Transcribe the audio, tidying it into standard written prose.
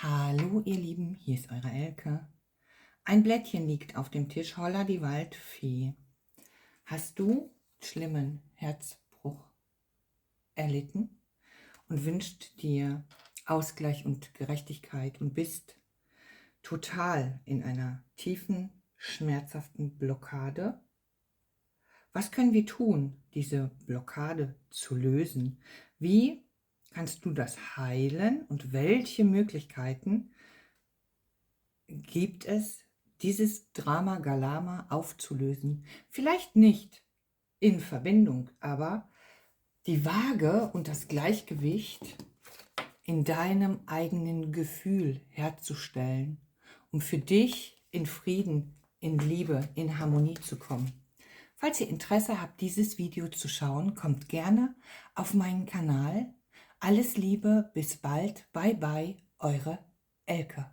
Hallo ihr Lieben, hier ist eure Elke. Ein Blättchen liegt auf dem Tisch, holla die Waldfee. Hast du schlimmen Herzbruch erlitten und wünscht dir Ausgleich und Gerechtigkeit und bist total in einer tiefen, schmerzhaften Blockade? Was können wir tun, diese Blockade zu lösen? Wie kannst du das heilen und welche Möglichkeiten gibt es, dieses Drama Galama aufzulösen? Vielleicht nicht in Verbindung, aber die Waage und das Gleichgewicht in deinem eigenen Gefühl herzustellen, um für dich in Frieden, in Liebe, in Harmonie zu kommen. Falls ihr Interesse habt, dieses Video zu schauen, kommt gerne auf meinen Kanal. Alles Liebe, bis bald, bye bye, eure Elke.